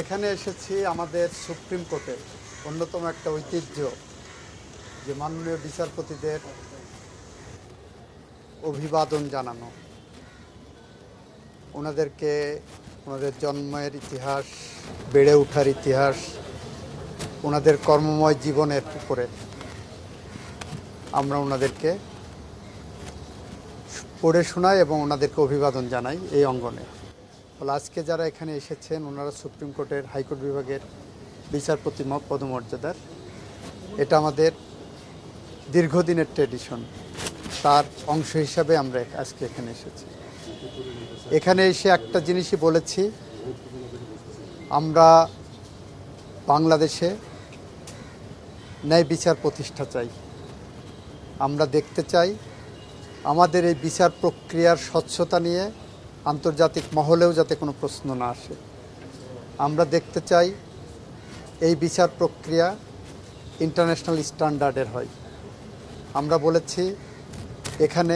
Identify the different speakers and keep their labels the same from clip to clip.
Speaker 1: এখানে এসেছি আমাদের সুপ্রিম কোর্টের অন্যতম একটা ঐতিহ্য যে মাননীয় বিচারপতিদের অভিবাদন জানানো, ওনাদেরকে ওনাদের জন্মের ইতিহাস, বেড়ে ওঠার ইতিহাস, ওনাদের কর্মময় জীবনের উপরে আমরা ওনাদেরকে পড়ে শোনাই এবং ওনাদেরকে অভিবাদন জানাই এই অঙ্গনে। ফলে আজকে যারা এখানে এসেছেন ওনারা সুপ্রিম কোর্টের হাইকোর্ট বিভাগের বিচারপতি পদমর্যাদার। এটা আমাদের দীর্ঘদিনের ট্র্যাডিশন, তার অংশ হিসাবে আমরা আজকে এখানে এসেছি। এখানে এসে একটা জিনিসই বলেছি, আমরা বাংলাদেশে ন্যায় বিচার প্রতিষ্ঠা চাই। আমরা দেখতে চাই আমাদের এই বিচার প্রক্রিয়ার স্বচ্ছতা নিয়ে আন্তর্জাতিক মহলেও যাতে কোনো প্রশ্ন না আসে। আমরা দেখতে চাই এই বিচার প্রক্রিয়া ইন্টারন্যাশনাল স্ট্যান্ডার্ডের হয়। আমরা বলেছি এখানে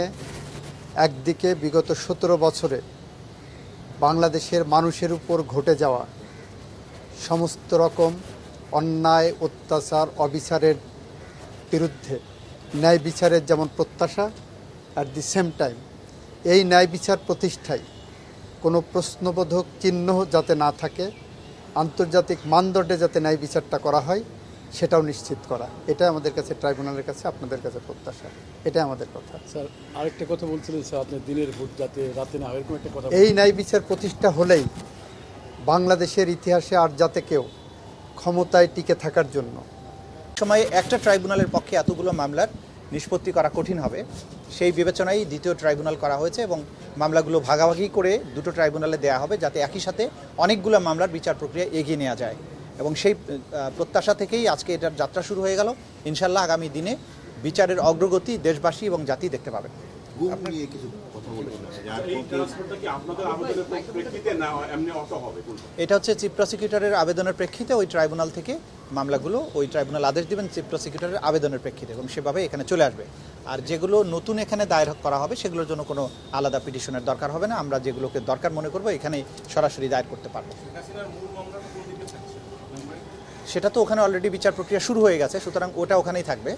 Speaker 1: একদিকে বিগত 17 বছরে বাংলাদেশের মানুষের উপর ঘটে যাওয়া সমস্ত রকম অন্যায়, অত্যাচার, অবিচারের বিরুদ্ধে ন্যায় বিচারের যেমন প্রত্যাশা, অ্যাট দি সেম টাইম এই ন্যায় বিচার প্রতিষ্ঠায় কোনো প্রশ্নবোধক চিহ্ন যাতে না থাকে, আন্তর্জাতিক মানদণ্ডে যাতে ন্যায় বিচারটা করা হয় সেটাও নিশ্চিত করা। এটাই আমাদের কাছে, ট্রাইব্যুনালের কাছে, আপনাদের কাছে প্রত্যাশা। এটাই আমাদের কথা।
Speaker 2: স্যার আরেকটা কথা বলছিলেন স্যার, আপনি দিনের ভোট যাতে রাতে না হয় এরকম একটা কথা।
Speaker 1: এই ন্যায় বিচার প্রতিষ্ঠা হলেই বাংলাদেশের ইতিহাসে আর যাতে কেউ ক্ষমতায় টিকে থাকার জন্য
Speaker 3: সময়ে একটা ট্রাইব্যুনালের পক্ষে এতগুলো মামলার নিষ্পত্তি করা কঠিন হবে, সেই বিবেচনায় দ্বিতীয় ট্রাইব্যুনাল করা হয়েছে এবং মামলাগুলো ভাগাভাগি করে দুটো ট্রাইব্যুনালে দেওয়া হবে যাতে একই সাথে অনেকগুলো মামলার বিচার প্রক্রিয়া এগিয়ে নেওয়া যায়। এবং সেই প্রত্যাশা থেকেই আজকে এটার যাত্রা শুরু হয়ে গেল। ইনশাল্লাহ আগামী দিনে বিচারের অগ্রগতি দেশবাসী এবং জাতি দেখতে পাবেন। এটা হচ্ছে চিফ প্রসিকিউটরের আবেদনের প্রেক্ষিতে ওই ট্রাইব্যুনাল থেকে মামলাগুলো, ওই ট্রাইব্যুনাল আদেশ দিবেন চিফ প্রসিকিউটরের আবেদনের প্রেক্ষিতে এবং সেভাবে এখানে চলে আসবে। আর যেগুলো নতুন এখানে দায়ের করা হবে সেগুলোর জন্য কোনো আলাদা পিটিশনের দরকার হবে না। আমরা যেগুলোকে দরকার মনে করবো এখানে সরাসরি দায়ের করতে পারবো। সেটা তো ওখানে অলরেডি বিচার প্রক্রিয়া শুরু হয়ে গেছে, সুতরাং ওটা ওখানেই থাকবে।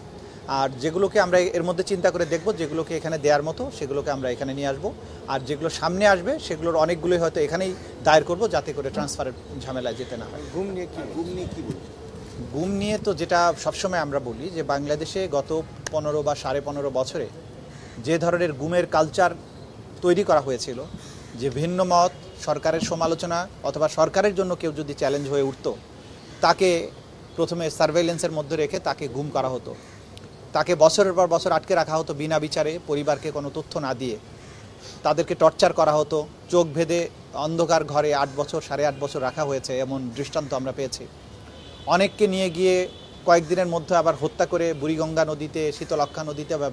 Speaker 3: আর যেগুলোকে আমরা এর মধ্যে চিন্তা করে দেখব, যেগুলোকে এখানে দেওয়ার মতো সেগুলোকে আমরা এখানে নিয়ে আসবো। আর যেগুলো সামনে আসবে সেগুলোর অনেকগুলোই হয়তো এখানেই দায়ের করব যাতে করে ট্রান্সফারের ঝামেলায় যেতে না হয়। গুম নিয়ে তো যেটা সবসময় আমরা বলি যে বাংলাদেশে গত 15 বা 15.5 বছরে যে ধরনের গুমের কালচার তৈরি করা হয়েছিল, যে ভিন্ন মত, সরকারের সমালোচনা অথবা সরকারের জন্য কেউ যদি চ্যালেঞ্জ হয়ে উঠত, তাকে প্রথমে সার্ভেইলেন্সের মধ্যে রেখে তাকে গুম করা হতো, তাকে বছরের পর বছর আটকে রাখা হতো বিনা বিচারে, পরিবারকে কোনো তথ্য না দিয়ে তাদেরকে টর্চার করা হতো, চোখ ভেদে অন্ধকার ঘরে 8 বছর 8.5 বছর রাখা হয়েছে, এমন দৃষ্টান্ত আমরা পেয়েছি। অনেককে নিয়ে গিয়ে কয়েকদিনের মধ্যে আবার হত্যা করে বুড়িগঙ্গা নদীতে, শীতলক্ষা নদীতে বা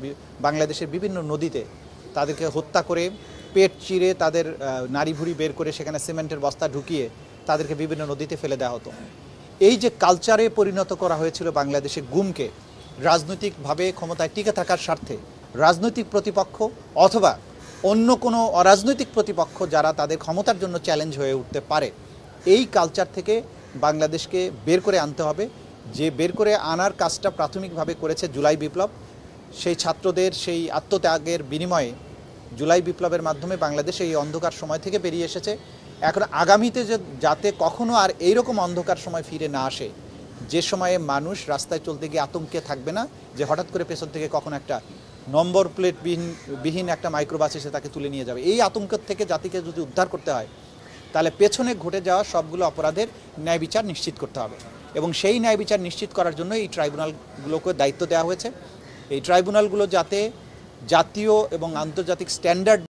Speaker 3: বাংলাদেশের বিভিন্ন নদীতে তাদেরকে হত্যা করে পেট চিরে তাদের নাড়ি ভুড়ি বের করে সেখানে সিমেন্টের বস্তা ঢুকিয়ে তাদেরকে বিভিন্ন নদীতে ফেলে দেওয়া হতো। এই যে কালচারে পরিণত করা হয়েছিল বাংলাদেশে গুমকে, রাজনৈতিকভাবে ক্ষমতায় টিকে থাকার স্বার্থে রাজনৈতিক প্রতিপক্ষ অথবা অন্য কোনো অরাজনৈতিক প্রতিপক্ষ যারা তাদের ক্ষমতার জন্য চ্যালেঞ্জ হয়ে উঠতে পারে, এই কালচার থেকে বাংলাদেশকে বের করে আনতে হবে। যে বের করে আনার কাজটা প্রাথমিকভাবে করেছে জুলাই বিপ্লব। সেই ছাত্রদের সেই আত্মত্যাগের বিনিময়ে জুলাই বিপ্লবের মাধ্যমে বাংলাদেশ এই অন্ধকার সময় থেকে বেরিয়ে এসেছে। এখন আগামীতে যাতে কখনো আর এইরকম অন্ধকার সময় ফিরে না আসে, যে সময়ে মানুষ রাস্তায় চলতে গিয়ে আতঙ্কে থাকবে না যে হঠাৎ করে পেছন থেকে কখন একটা নম্বর প্লেট বিহীন একটা মাইক্রোবাস এসে তাকে তুলে নিয়ে যাবে, এই আতঙ্ক থেকে জাতিকে যদি উদ্ধার করতে হয় তাহলে পেছনে ঘটে যাওয়া সবগুলো অপরাধের ন্যায় বিচার নিশ্চিত করতে হবে। এবং সেই ন্যায় বিচার নিশ্চিত করার জন্য এই ট্রাইব্যুনালগুলোকে দায়িত্ব দেওয়া হয়েছে। এই ট্রাইব্যুনালগুলো যাতে জাতীয় এবং আন্তর্জাতিক স্ট্যান্ডার্ড